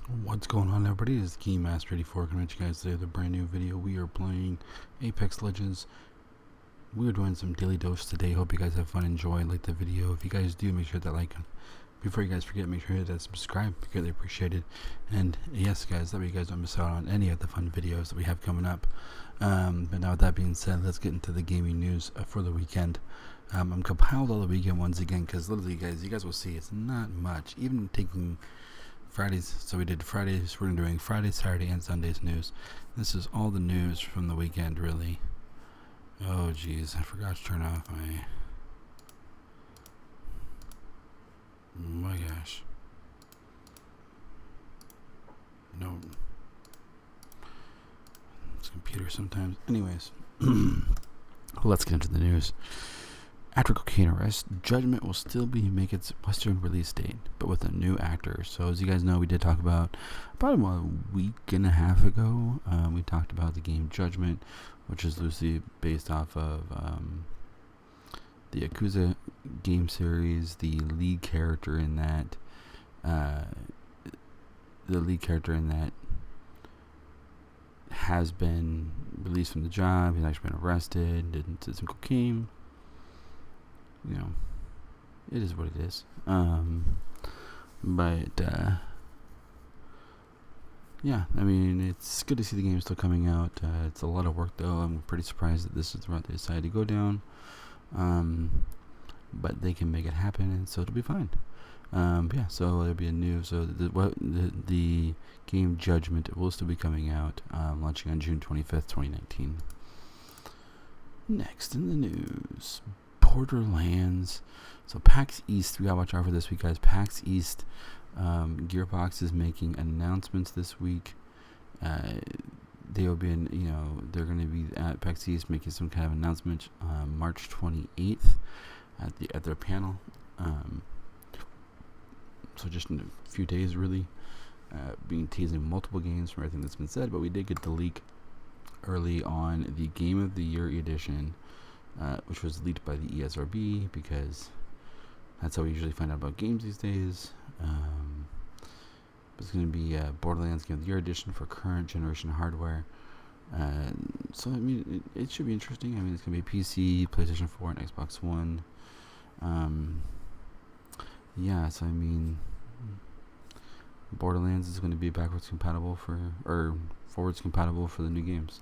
What's going on, everybody? This is Keymaster84 coming at you guys today with a brand new video. We are playing Apex Legends. We are doing some daily dose today. Hope you guys have fun, enjoy, like the video. If you guys do, make sure that like. Before you guys forget, make sure to hit that subscribe. Greatly appreciated. And yes, guys, that way you guys don't miss out on any of the fun videos that we have coming up. But now with that being said, let's get into the gaming news for the weekend. I'm compiled all the weekend ones again because literally, you guys will see it's not much. Even taking Fridays, so we did Fridays, we're doing Friday, Saturday, and Sunday's news. This is all the news from the weekend, really. Oh jeez, I forgot to turn off my... Oh my gosh. No. It's computer sometimes. Anyways, let's get into the news. After cocaine arrest, Judgment will still make its Western release date, but with a new actor. So as you guys know, we did talk about a week and a half ago. We talked about the game Judgment, which is loosely based off of the Yakuza game series. The lead character in that, has been released from the job. He's actually been arrested, did some cocaine. You know, it is what it is. Yeah, I mean, it's good to see the game still coming out. It's a lot of work, though. I'm pretty surprised that this is the route they decided to go down. But they can make it happen, and so it'll be fine. Yeah, so there'll be a new... So the game Judgment will still be coming out, launching on June 25th, 2019. Next in the news... Borderlands. So PAX East, we gotta watch out for this week, guys. PAX East, Gearbox is making announcements this week. They will be they're going to be at PAX East making some kind of announcement March 28th at their panel. So just in a few days, really, being teasing multiple games from everything that's been said. But we did get the leak early on the Game of the Year edition. Which was leaked by the ESRB, because that's how we usually find out about games these days. It's going to be Borderlands Game of the Year edition for current generation hardware. So I mean, it should be interesting. I mean, it's going to be PC, PlayStation 4, and Xbox One. Yeah, so I mean, Borderlands is going to be backwards compatible or forwards compatible for the new games.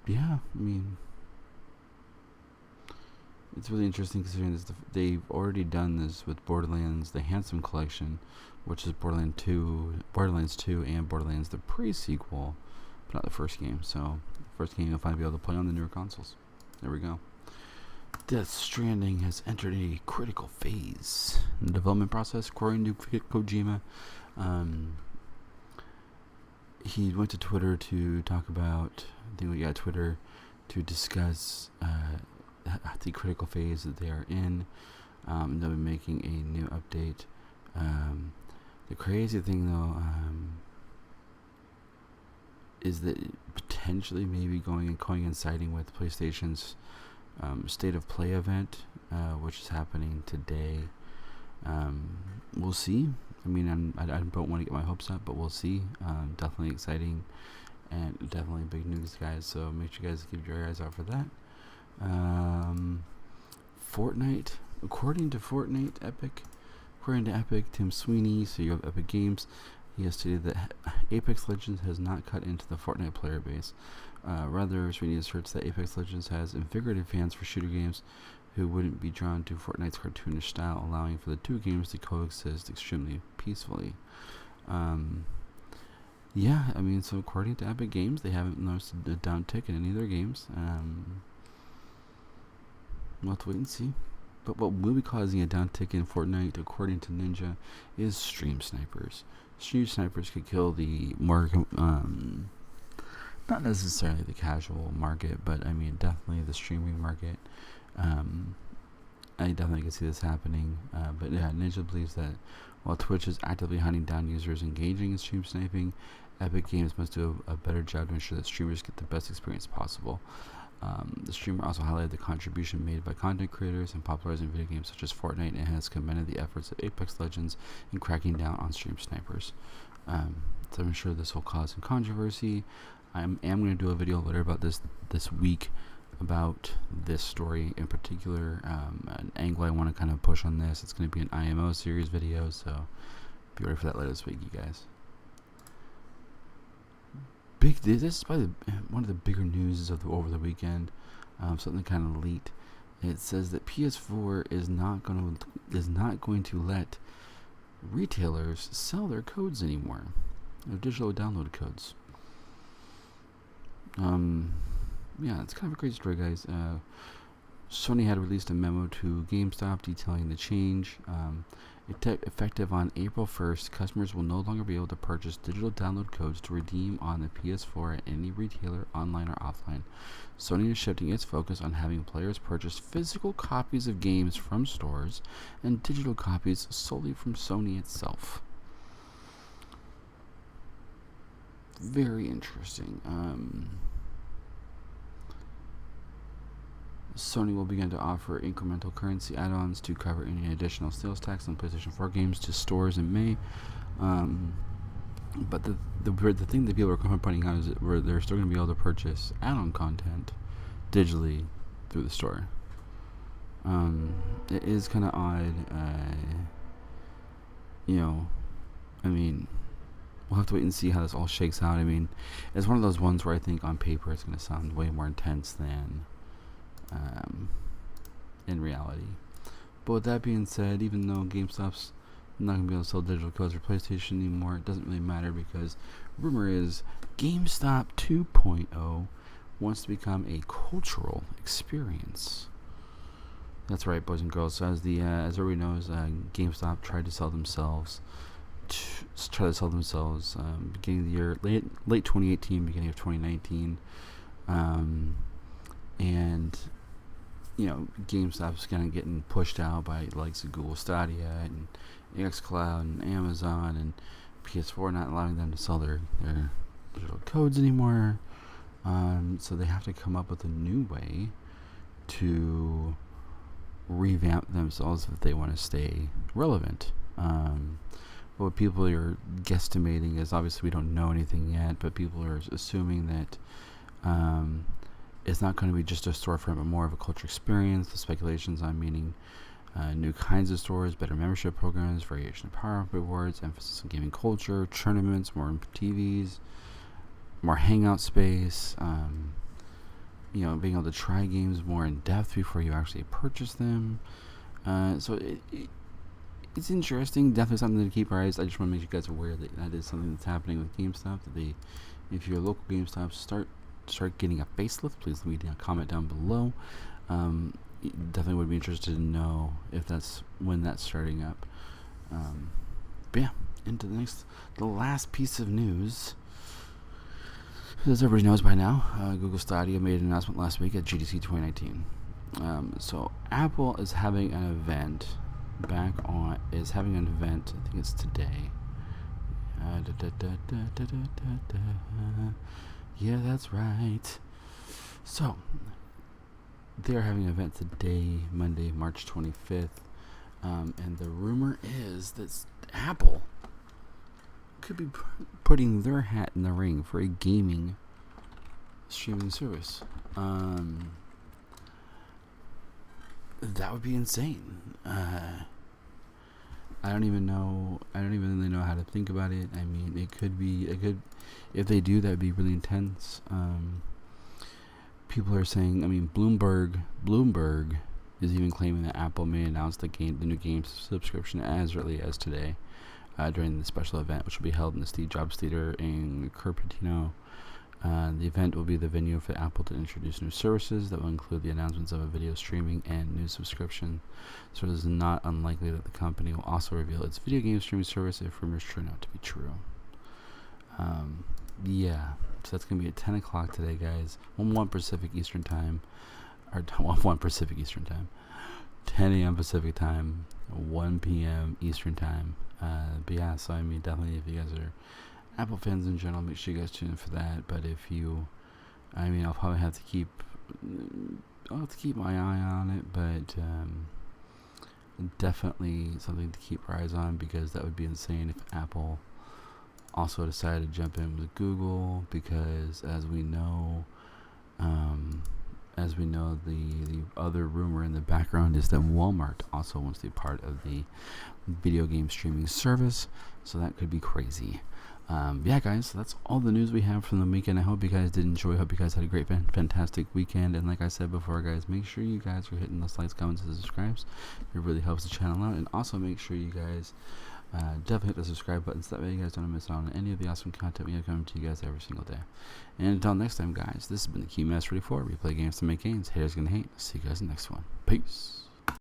Yeah, I mean, it's really interesting considering this. They've already done this with Borderlands, the Handsome Collection, which is Borderlands 2, and Borderlands the pre-sequel, but not the first game. So, the first game you'll finally be able to play on the newer consoles. There we go. Death Stranding has entered a critical phase in the development process, according to Kojima. He went to Twitter to talk about... I think we got Twitter to discuss the critical phase that they are in. They'll be making a new update. The crazy thing, though, is that potentially maybe coinciding with PlayStation's State of Play event, which is happening today. We'll see. I mean, I don't want to get my hopes up, but we'll see. Definitely exciting. And definitely big news, guys, so make sure you guys keep your eyes out for that. Fortnite, according to Epic, Tim Sweeney, CEO of Epic Games, he has stated that Apex Legends has not cut into the Fortnite player base. Rather, Sweeney asserts that Apex Legends has invigorated fans for shooter games who wouldn't be drawn to Fortnite's cartoonish style, allowing for the two games to coexist extremely peacefully. Yeah, I mean, so according to Epic Games, they haven't noticed a downtick in any of their games. We'll have to wait and see. But what will be causing a downtick in Fortnite, according to Ninja, is stream snipers. Stream snipers could kill the more, not necessarily the casual market, but I mean, definitely the streaming market. I definitely can see this happening. But yeah, Ninja believes that while Twitch is actively hunting down users engaging in stream sniping, Epic Games must do a better job to ensure that streamers get the best experience possible. The streamer also highlighted the contribution made by content creators and popularizing video games such as Fortnite, and has commended the efforts of Apex Legends in cracking down on stream snipers. So I'm sure this will cause some controversy. I am going to do a video later about this week, about this story in particular, an angle I want to kind of push on this. It's going to be an IMO series video, so be ready for that later this week, you guys. This is probably one of the bigger news of over the weekend. Something kind of leaked. It says that PS4 is not going to let retailers sell their codes anymore, their digital download codes. Yeah, it's kind of a crazy story, guys. Sony had released a memo to GameStop detailing the change. Effective on April 1st, customers will no longer be able to purchase digital download codes to redeem on the PS4 at any retailer, online or offline. Sony is shifting its focus on having players purchase physical copies of games from stores and digital copies solely from Sony itself. Very interesting. Sony will begin to offer incremental currency add-ons to cover any additional sales tax on PlayStation 4 games to stores in May. But the thing that people are pointing out is that they're still going to be able to purchase add-on content digitally through the store. It is kind of odd. I mean, we'll have to wait and see how this all shakes out. I mean, it's one of those ones where I think on paper it's going to sound way more intense than in reality. But with that being said, even though GameStop's not going to be able to sell digital codes for PlayStation anymore, it doesn't really matter, because rumor is Gamestop 2.0 wants to become a cultural experience. That's right, boys and girls. So as everybody knows, GameStop tried to sell themselves beginning of the year, late 2018, beginning of 2019, and GameStop's kind of getting pushed out by likes of Google Stadia and xCloud and Amazon, and PS4 not allowing them to sell their digital codes anymore. So they have to come up with a new way to revamp themselves if they want to stay relevant. What people are guesstimating is, obviously we don't know anything yet, but people are assuming that it's not going to be just a storefront, but more of a culture experience. The speculations on meaning new kinds of stores, better membership programs, variation of power-up rewards, emphasis on gaming culture, tournaments, more TVs, more hangout space, being able to try games more in depth before you actually purchase them. So it's interesting, definitely something to keep our eyes. I just want to make you guys aware that is something that's happening with GameStop. That if your local GameStop start getting a facelift, please leave me a comment down below. Definitely would be interested to know if when that's starting up. But yeah, into the last piece of news. As everybody knows by now, Google Stadia made an announcement last week at GDC 2019. So Apple is having an event I think it's today. Yeah, that's right. So they're having an event today, Monday, March 25th, and the rumor is that Apple could be putting their hat in the ring for a gaming streaming service. That would be insane. I don't even really know how to think about it. I mean, if they do, that would be really intense. People are saying, Bloomberg is even claiming that Apple may announce the new game subscription as early as today, during the special event, which will be held in the Steve Jobs Theater in Cupertino. The event will be the venue for Apple to introduce new services that will include the announcements of a video streaming and new subscription. So it is not unlikely that the company will also reveal its video game streaming service if rumors turn out to be true. Yeah, so that's going to be at 10 o'clock today, guys. 1 Pacific Eastern Time. Or 1 Pacific Eastern Time. 10 a.m. Pacific Time. 1 p.m. Eastern Time. But yeah, so I mean, definitely if you guys are Apple fans in general, make sure you guys tune in for that. But I'll probably have to keep I'll have to keep my eye on it, but definitely something to keep our eyes on, because that would be insane if Apple also decided to jump in with Google, because as we know, the other rumor in the background is that Walmart also wants to be part of the video game streaming service, so that could be crazy. Yeah, guys, so that's all the news we have from the weekend. I hope you guys did enjoy. I hope you guys had a great, fantastic weekend. And like I said before, guys, make sure you guys are hitting those likes, comments, and subscribes. It really helps the channel out. And also make sure you guys definitely hit the subscribe button, so that way you guys don't miss out on any of the awesome content we have coming to you guys every single day. And until next time, guys, this has been the Keymaster 34. We play games to make gains. Haters gonna hate. See you guys in the next one. Peace.